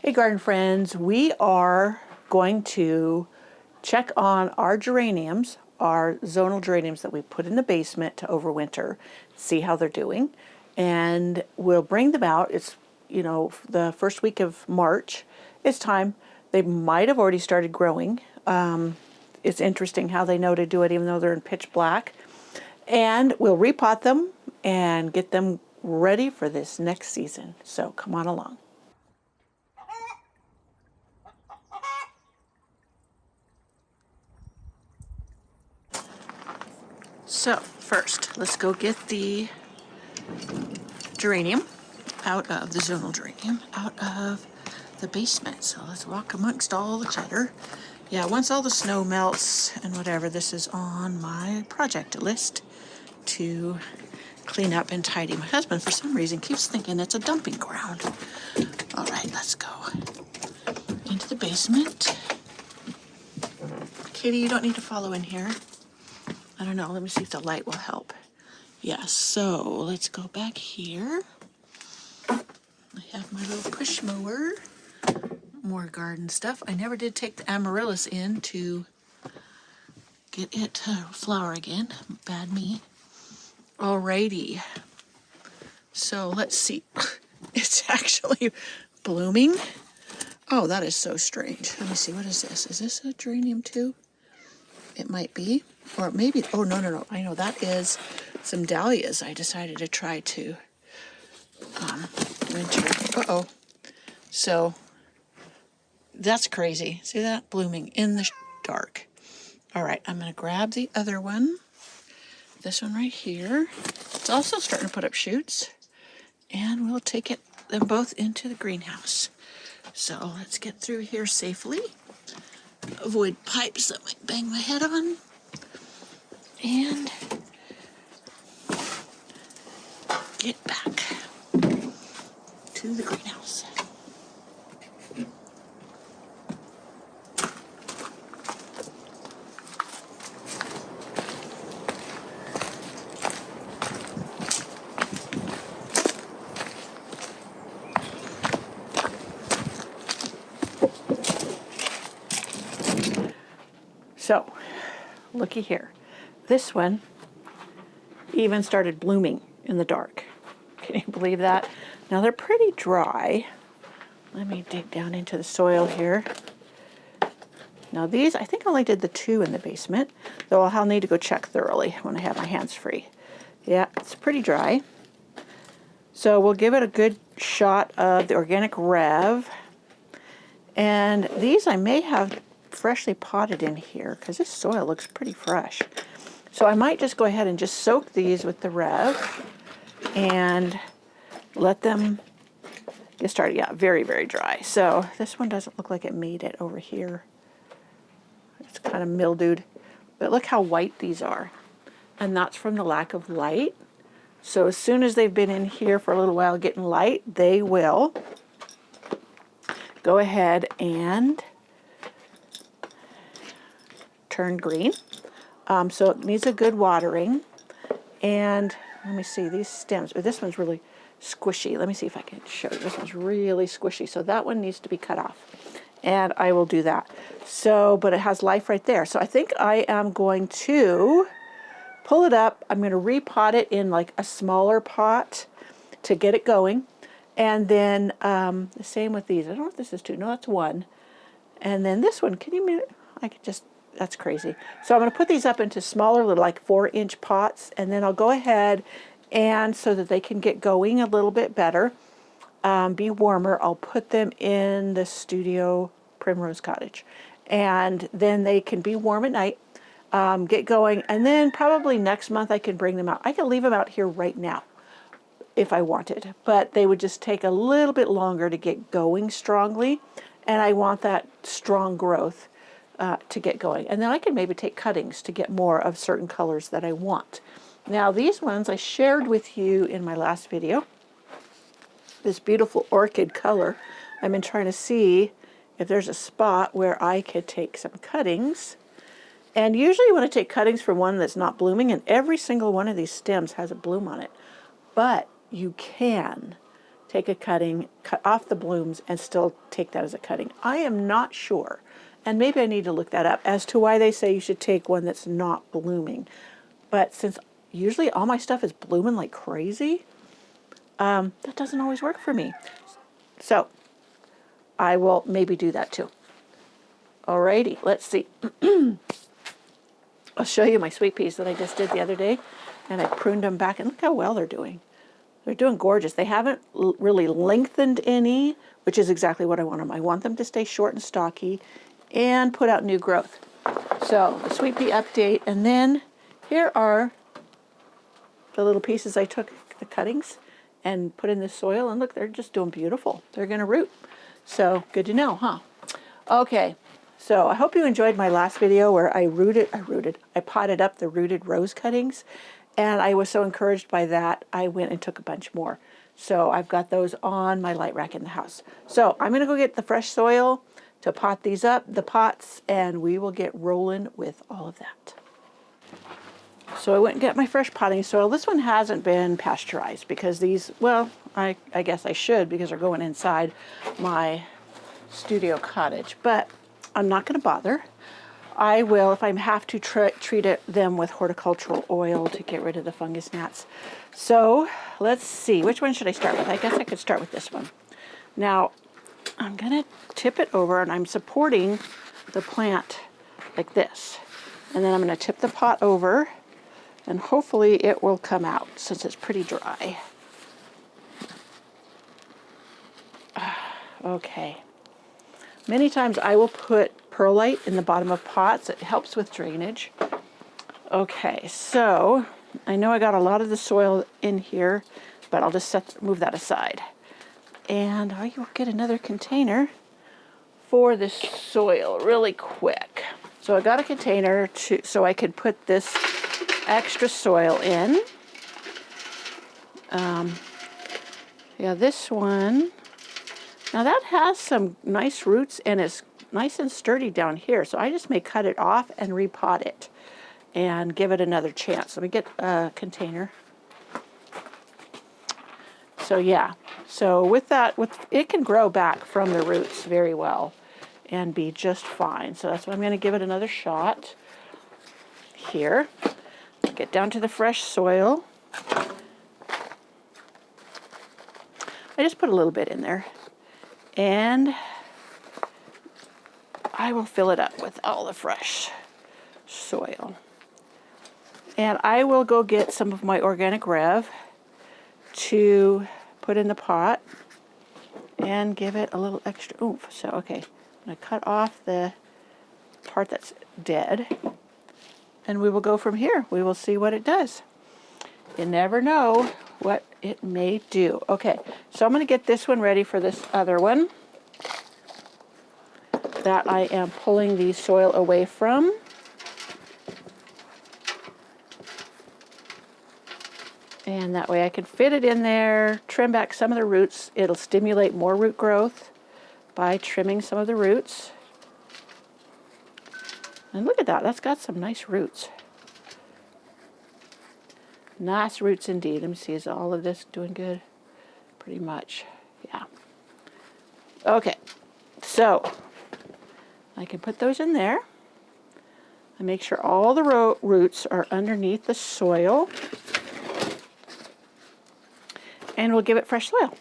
Hey garden friends, we are going to check on our geraniums, our zonal geraniums that we put in the basement to overwinter, see how they're doing, and we'll bring them out. It's, the first week of March. It's time. They might have already started growing. It's interesting how they know to do it even though they're in pitch black. And we'll repot them and get them ready for this next season. So come on along. So first, let's go get the geranium out of the zonal geranium, out of the basement. So let's walk amongst all the clutter. Yeah, once all the snow melts and whatever, this is on my project list to clean up and tidy. My husband, for some reason, keeps thinking it's a dumping ground. All right, let's go into the basement. Katie, you don't need to follow in here. I don't know, let me see if the light will help. Yeah, so let's go back here. I have my little push mower. More garden stuff. I never did take the amaryllis in to get it to flower again. Bad me. Alrighty. So let's see. It's actually blooming. Oh, that is so strange. Let me see, what is this? Is this a geranium too? It might be. Or maybe, oh, no. I know that is some dahlias I decided to try to winter. Uh-oh. So that's crazy. See that? Blooming in the dark. All right, I'm going to grab the other one. This one right here. It's also starting to put up shoots. And we'll take them both into the greenhouse. So let's get through here safely. Avoid pipes that might bang my head on. And get back to the greenhouse. So, looky here. This one even started blooming in the dark. Can you believe that? Now they're pretty dry. Let me dig down into the soil here. Now these, I think I only did the 2 in the basement, though I'll need to go check thoroughly when I have my hands free. Yeah, it's pretty dry. So we'll give it a good shot of the organic Rev. And these I may have freshly potted in here because this soil looks pretty fresh. So I might just go ahead and just soak these with the Rev and let them get started. Yeah, very, very dry. So this one doesn't look like it made it over here. It's kind of mildewed. But look how white these are. And that's from the lack of light. So as soon as they've been in here for a little while getting light, they will go ahead and turn green. So it needs a good watering. And let me see, these stems, this one's really squishy. Let me see if I can show you. This one's really squishy. So that one needs to be cut off. And I will do that. So, but it has life right there. So I think I am going to pull it up. I'm going to repot it in like a smaller pot to get it going. And then the same with these. I don't know if this is 2. No, that's 1. And then this one, I could just, that's crazy. So I'm going to put these up into smaller, little like 4-inch pots, and then I'll go ahead and so that they can get going a little bit better, be warmer, I'll put them in the studio Primrose Cottage. And then they can be warm at night, get going, and then probably next month I can bring them out. I can leave them out here right now if I wanted, but they would just take a little bit longer to get going strongly, and I want that strong growth to get going. And then I can maybe take cuttings to get more of certain colors that I want. Now these ones I shared with you in my last video. This beautiful orchid color. I've been trying to see if there's a spot where I could take some cuttings. And usually when I take cuttings from one that's not blooming, and every single one of these stems has a bloom on it, but you can take a cutting, cut off the blooms, and still take that as a cutting. I am not sure, and maybe I need to look that up, as to why they say you should take one that's not blooming. But since usually all my stuff is blooming like crazy, that doesn't always work for me. So I will maybe do that too. Alrighty, let's see. I'll show you my sweet peas that I just did the other day, and I pruned them back, and look how well they're doing. They're doing gorgeous. They haven't really lengthened any, which is exactly what I want them. I want them to stay short and stocky and put out new growth. So the sweet pea update, and then here are the little pieces I took, the cuttings, and put in the soil, and look, they're just doing beautiful. They're going to root. So good to know, huh? Okay. So I hope you enjoyed my last video where I potted up the rooted rose cuttings, and I was so encouraged by that, I went and took a bunch more. So I've got those on my light rack in the house. So I'm going to go get the fresh soil to pot these up, the pots, and we will get rolling with all of that. So I went and got my fresh potting soil. This one hasn't been pasteurized because these, well, I guess I should because they're going inside my studio cottage, but I'm not going to bother. I will, if I have to, treat them with horticultural oil to get rid of the fungus gnats. So let's see, which one should I start with? I guess I could start with this one. Now, I'm going to tip it over, and I'm supporting the plant like this. And then I'm going to tip the pot over, and hopefully it will come out since it's pretty dry. Okay. Many times I will put perlite in the bottom of pots. It helps with drainage. Okay, so I know I got a lot of the soil in here, but I'll just move that aside. And I will get another container for this soil really quick. So I got a container so I could put this extra soil in. Yeah, this one. Now that has some nice roots and it's nice and sturdy down here. So I just may cut it off and repot it and give it another chance. Let me get a container. So yeah, so with that, it can grow back from the roots very well and be just fine. So that's why I'm going to give it another shot here. Get down to the fresh soil. I just put a little bit in there. And I will fill it up with all the fresh soil. And I will go get some of my organic rev to put in the pot and give it a little extra oomph. So, okay, I'm going to cut off the part that's dead, and we will go from here. We will see what it does. You never know what it may do. Okay, so I'm going to get this one ready for this other one that I am pulling the soil away from. And that way I can fit it in there, trim back some of the roots. It'll stimulate more root growth by trimming some of the roots. And look at that, that's got some nice roots. Nice roots indeed. Let me see, is all of this doing good? Pretty much, yeah. Okay, so I can put those in there and make sure all the roots are underneath the soil. And we'll give it fresh soil.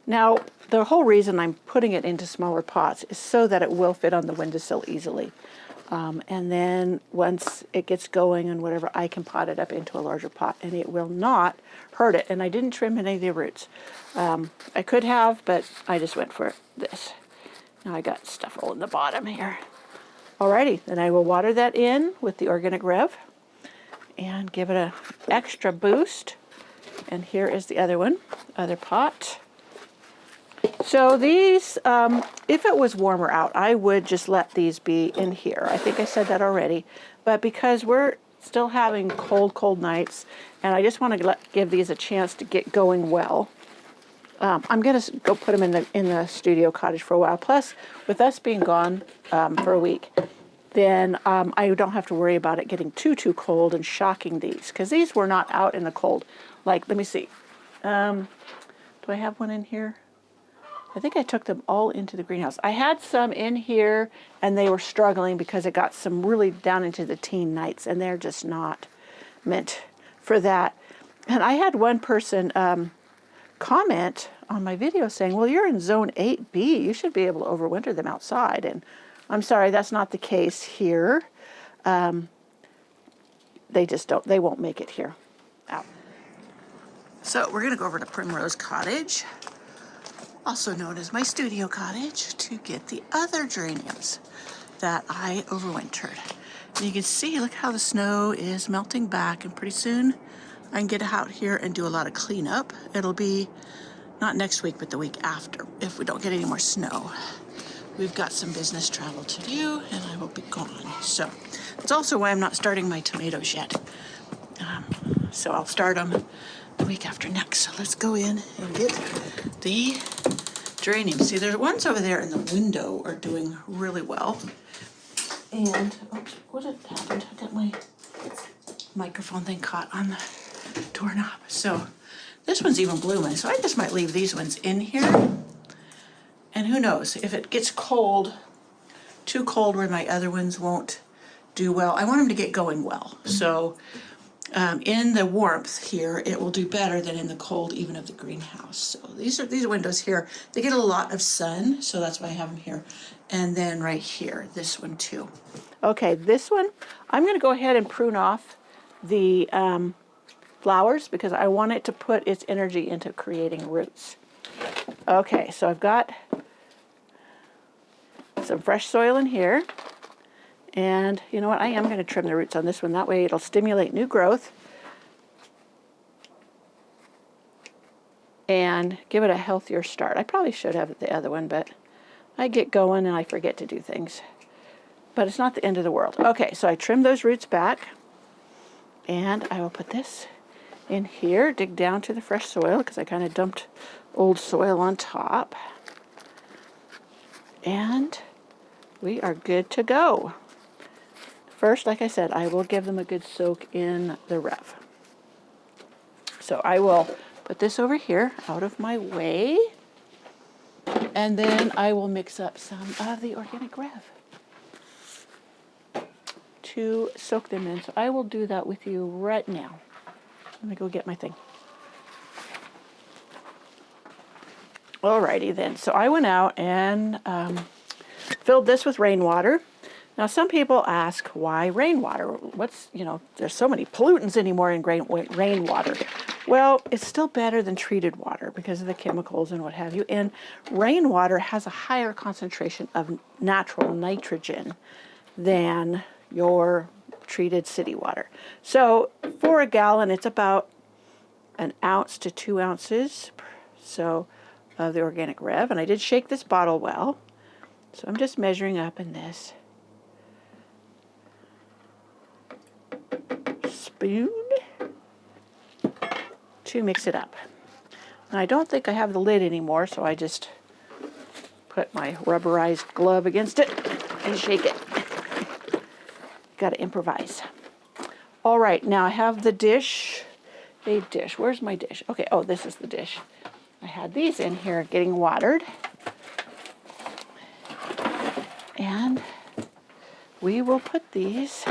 Now, the whole reason I'm putting it into smaller pots is so that it will fit on the windowsill easily. And then once it gets going and whatever, I can pot it up into a larger pot and it will not hurt it. And I didn't trim any of the roots. I could have, but I just went for this. Now I got stuff all in the bottom here. Alrighty, then I will water that in with the organic rev and give it an extra boost. And here is the other one, other pot. So these, if it was warmer out, I would just let these be in here. I think I said that already. But because we're still having cold nights, and I just want to give these a chance to get going well, I'm going to go put them in the studio cottage for a while. Plus, with us being gone for a week, then I don't have to worry about it getting too cold and shocking these. Because these were not out in the cold. Like, let me see. Do I have one in here? I think I took them all into the greenhouse. I had some in here and they were struggling because it got some really down into the teen nights and they're just not meant for that. And I had one person comment on my video saying, well, you're in zone 8B. You should be able to overwinter them outside. And I'm sorry, that's not the case here. They just don't, they won't make it here. Out. So we're gonna go over to Primrose Cottage, also known as my studio cottage, to get the other geraniums that I overwintered. And you can see, look how the snow is melting back, and pretty soon I can get out here and do a lot of cleanup. It'll be not next week, but the week after, if we don't get any more snow. We've got some business travel to do, and I will be gone. So that's also why I'm not starting my tomatoes yet. So I'll start them the week after next. So let's go in and get the geraniums. See, there's ones over there in the window are doing really well. And, oops, what had happened? I got my microphone thing caught on the doorknob. So this one's even blooming. So I just might leave these ones in here. And who knows, if it gets cold, too cold where my other ones won't do well. I want them to get going well. So in the warmth here, it will do better than in the cold, even of the greenhouse. So these windows here, they get a lot of sun, so that's why I have them here. And then right here, this one too. Okay, this one, I'm gonna go ahead and prune off the flowers because I want it to put its energy into creating roots. Okay, so I've got some fresh soil in here. And you know what, I am going to trim the roots on this one. That way it'll stimulate new growth and give it a healthier start. I probably should have the other one, but I get going and I forget to do things. But it's not the end of the world. Okay, so I trimmed those roots back. And I will put this in here, dig down to the fresh soil because I kind of dumped old soil on top. And we are good to go. First, like I said, I will give them a good soak in the Rev. So I will put this over here out of my way. And then I will mix up some of the organic Rev to soak them in. So I will do that with you right now. Let me go get my thing. Alrighty then. So I went out and filled this with rainwater. Now, some people ask, why rainwater? What's, you know, there's so many pollutants anymore in rainwater. Well, it's still better than treated water because of the chemicals and what have you. And rainwater has a higher concentration of natural nitrogen than your treated city water. So for a gallon, it's about 1 ounce to 2 ounces of the organic Rev. And I did shake this bottle well. So I'm just measuring up in this spoon to mix it up. And I don't think I have the lid anymore, so I just put my rubberized glove against it and shake it. Got to improvise. All right, now I have the dish. A dish. Where's my dish? Okay, oh, this is the dish. I had these in here getting watered. And we will put these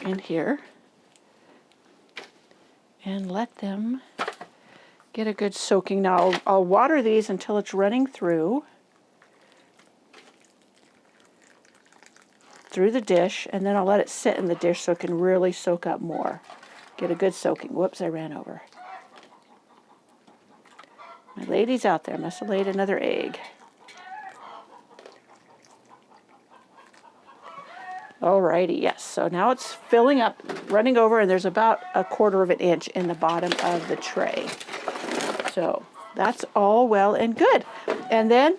in here and let them get a good soaking. Now I'll water these until it's running through the dish, and then I'll let it sit in the dish so it can really soak up more. Get a good soaking. Whoops, I ran over. My lady's out there. Must have laid another egg. Alrighty, yes. So now it's filling up, running over, and there's about 1/4 inch in the bottom of the tray. So that's all well and good. And then,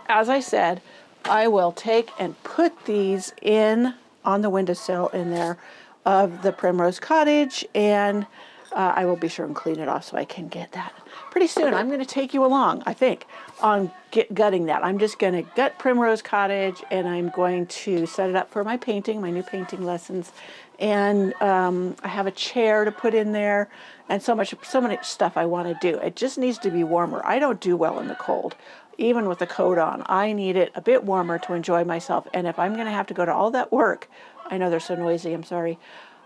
as I said, I will take and put these in on the windowsill in there of the Primrose Cottage, and I will be sure and clean it off so I can get that. Pretty soon I'm going to take you along, I think, on gutting that. I'm just going to gut Primrose Cottage, and I'm going to set it up for my painting, my new painting lessons. And I have a chair to put in there, and so much stuff I want to do. It just needs to be warmer. I don't do well in the cold, even with the coat on. I need it a bit warmer to enjoy myself. And if I'm going to have to go to all that work, I know they're so noisy, I'm sorry,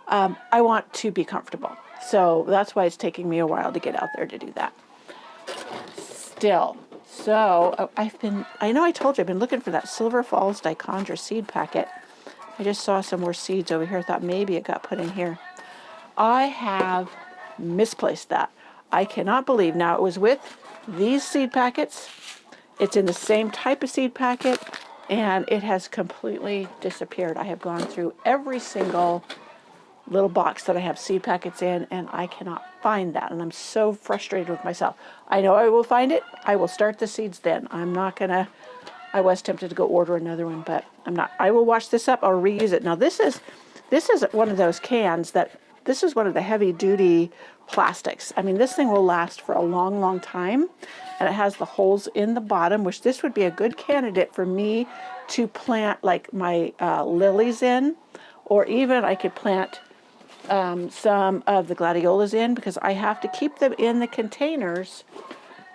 I want to be comfortable. So that's why it's taking me a while to get out there to do that. Still, so I know I told you I've been looking for that Silver Falls Dichondra seed packet. I just saw some more seeds over here. I thought maybe it got put in here. I have misplaced that. I cannot believe. Now, it was with these seed packets. It's in the same type of seed packet, and it has completely disappeared. I have gone through every single little box that I have seed packets in, and I cannot find that, and I'm so frustrated with myself. I know I will find it. I will start the seeds then. I'm not gonna. I was tempted to go order another one, but I'm not. I will wash this up. I'll reuse it. Now this is one of those cans that, this is one of the heavy duty plastics. I mean, this thing will last for a long, long time, and it has the holes in the bottom, which this would be a good candidate for me to plant like my lilies in, or even I could plant some of the gladiolas in, because I have to keep them in the containers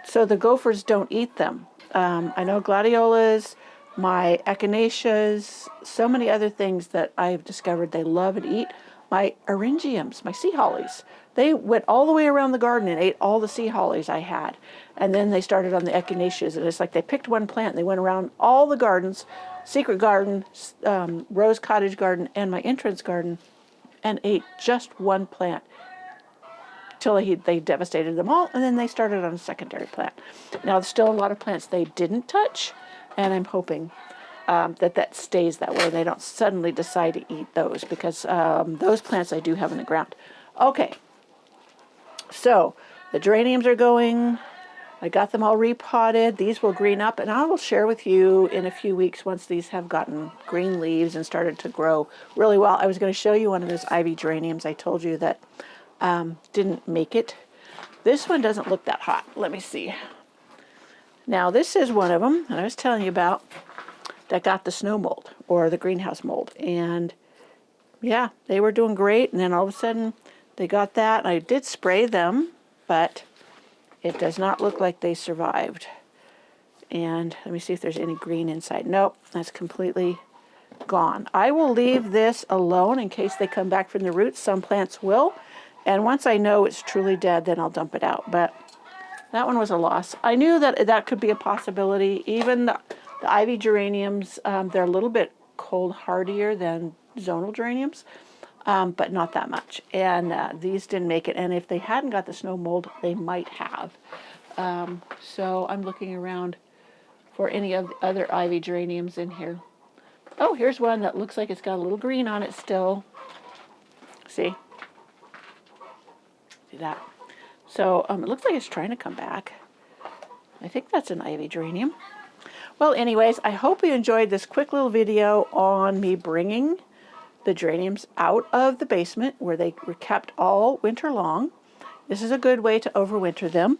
so the gophers don't eat them. I know gladiolas, my echinaceas, so many other things that I've discovered they love and eat. My eryngiums, my sea hollies, they went all the way around the garden and ate all the sea hollies I had. And then they started on the echinaceas, and it's like they picked one plant and they went around all the gardens, secret garden, rose cottage garden, and my entrance garden, and ate just one plant till they devastated them all, and then they started on a secondary plant. Now, there's still a lot of plants they didn't touch, and I'm hoping that stays that way. They don't suddenly decide to eat those, because those plants I do have in the ground. Okay, so the geraniums are going. I got them all repotted. These will green up, and I will share with you in a few weeks once these have gotten green leaves and started to grow really well. I was going to show you one of those ivy geraniums I told you that didn't make it. This one doesn't look that hot. Let me see. Now, this is one of them that I was telling you about that got the snow mold, or the greenhouse mold. And yeah, they were doing great, and then all of a sudden they got that. And I did spray them, but it does not look like they survived. And let me see if there's any green inside. Nope, that's completely gone. I will leave this alone in case they come back from the roots. Some plants will. And once I know it's truly dead, then I'll dump it out. But that one was a loss. I knew that that could be a possibility. Even the ivy geraniums, they're a little bit cold hardier than zonal geraniums, but not that much. And these didn't make it. And if they hadn't got the snow mold, they might have. So I'm looking around for any of the other ivy geraniums in here. Oh, here's one that looks like it's got a little green on it still. See? See that? So it looks like it's trying to come back. I think that's an ivy geranium. Well, anyways, I hope you enjoyed this quick little video on me bringing the geraniums out of the basement where they were kept all winter long. This is a good way to overwinter them.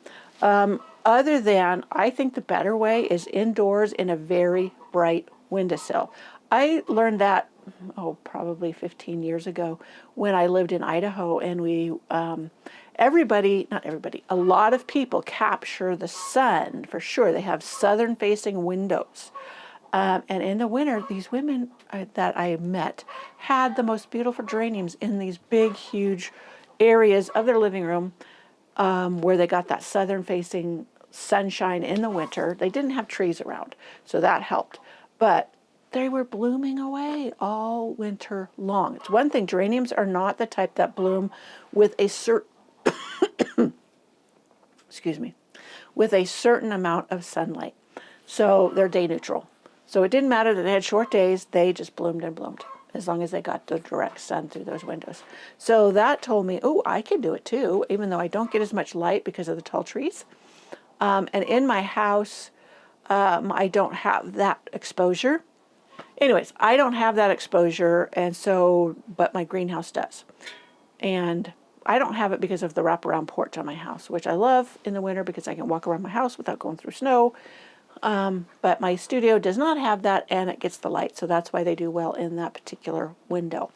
Other than, I think the better way is indoors in a very bright windowsill. I learned that, probably 15 years ago when I lived in Idaho, and we, not everybody, a lot of people capture the sun, for sure. They have southern facing windows. And in the winter, these women that I met had the most beautiful geraniums in these big, huge areas of their living room where they got that southern facing sunshine in the winter. They didn't have trees around, so that helped. But they were blooming away all winter long. It's one thing, geraniums are not the type that bloom with a certain with a certain amount of sunlight. So they're day neutral. So it didn't matter that they had short days, they just bloomed and bloomed as long as they got the direct sun through those windows. So that told me, oh, I can do it too, even though I don't get as much light because of the tall trees. And in my house, I don't have that exposure. Anyways, I don't have that exposure, and so, but my greenhouse does. And I don't have it because of the wraparound porch on my house, which I love in the winter because I can walk around my house without going through snow. But my studio does not have that, and it gets the light, so that's why they do well in that particular window.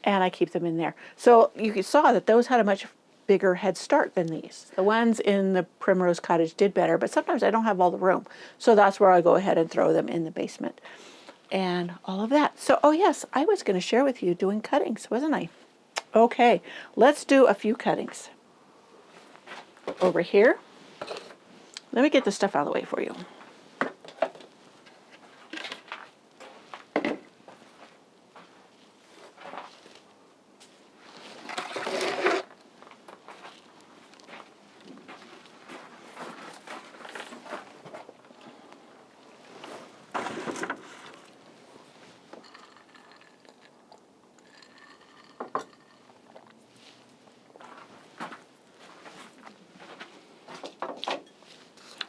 And I keep them in there. So you saw that those had a much bigger head start than these. The ones in the Primrose Cottage did better, but sometimes I don't have all the room. So that's where I go ahead and throw them in the basement and all of that. So, oh yes, I was going to share with you doing cuttings, wasn't I? Okay, let's do a few cuttings. Over here, let me get the stuff out of the way for you.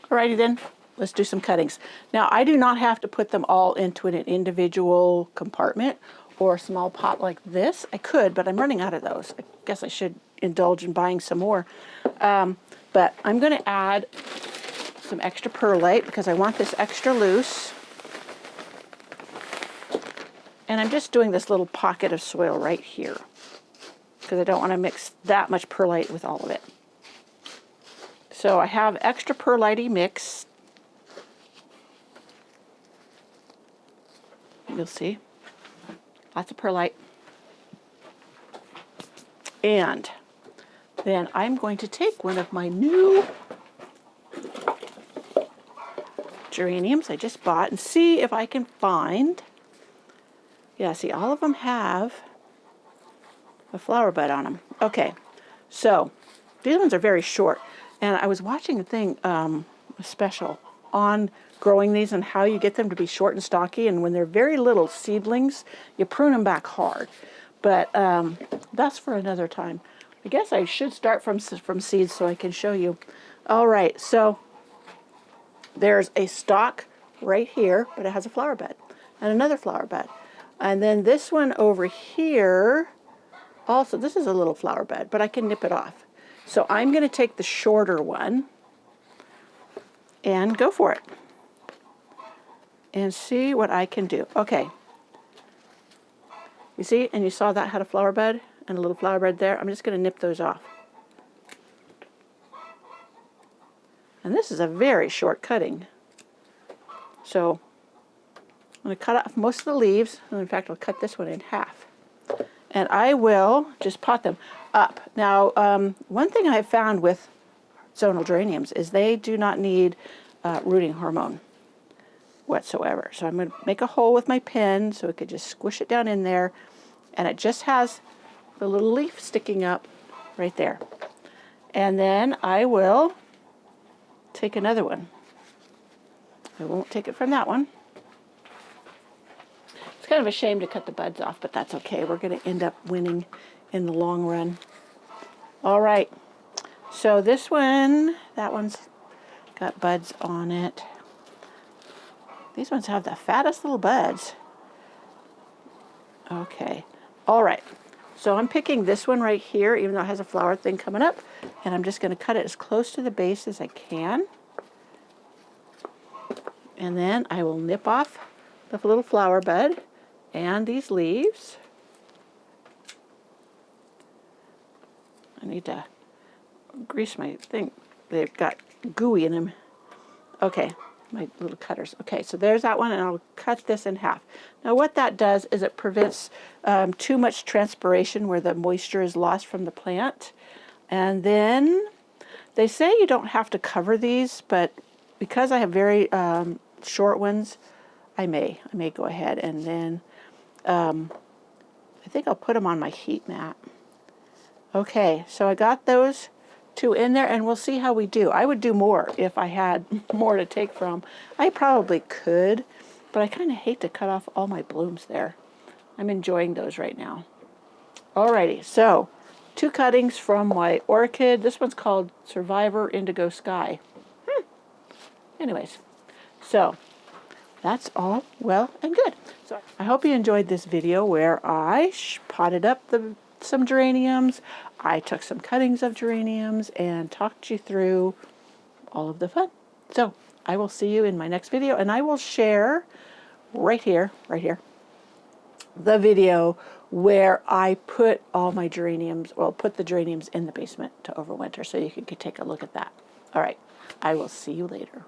Alrighty then, let's do some cuttings. Now I do not have to put them all into an individual compartment or a small pot like this. I could, but I'm running out of those. I guess I should indulge in buying some more. But I'm going to add some extra perlite because I want this extra loose. And I'm just doing this little pocket of soil right here because I don't want to mix that much perlite with all of it. So I have extra perlite mix. You'll see. Lots of perlite. And then I'm going to take one of my new geraniums I just bought and see if I can find. Yeah, see, all of them have a flower bud on them. Okay, so these ones are very short. And I was watching a thing, a special on growing these and how you get them to be short and stocky. And when they're very little seedlings, you prune them back hard. But that's for another time. I guess I should start from seeds so I can show you. All right, so there's a stalk right here, but it has a flower bud and another flower bud. And then this one over here, also, this is a little flower bud, but I can nip it off. So I'm going to take the shorter one and go for it and see what I can do. Okay. You see, and you saw that had a flower bud and a little flower bud there. I'm just going to nip those off. And this is a very short cutting. So I'm going to cut off most of the leaves. And in fact, I'll cut this one in half. And I will just pot them up. Now, one thing I've found with zonal geraniums is they do not need rooting hormone whatsoever. So I'm going to make a hole with my pen so it could just squish it down in there. And it just has the little leaf sticking up right there. And then I will take another one. I won't take it from that one. It's kind of a shame to cut the buds off, but that's okay. We're going to end up winning in the long run. All right. So this one, that one's got buds on it. These ones have the fattest little buds. Okay. All right. So I'm picking this one right here, even though it has a flower thing coming up, and I'm just going to cut it as close to the base as I can. And then I will nip off the little flower bud and these leaves. I need to grease my thing. They've got gooey in them. Okay, my little cutters. Okay, so there's that one, and I'll cut this in half. Now what that does is it prevents too much transpiration where the moisture is lost from the plant. And then they say you don't have to cover these, but because I have very short ones, I may go ahead and then I think I'll put them on my heat mat. Okay, so I got those two in there, and we'll see how we do. I would do more if I had more to take from. I probably could, but I kind of hate to cut off all my blooms there. I'm enjoying those right now. Alrighty, so 2 cuttings from my orchid. This one's called Survivor Indigo Sky. Anyways, so that's all well and good. So I hope you enjoyed this video where I potted up the some geraniums. I took some cuttings of geraniums and talked you through all of the fun. So I will see you in my next video, and I will share right here, the video where I put all my geraniums, well, put the geraniums in the basement to overwinter, so you can take a look at that. All right, I will see you later.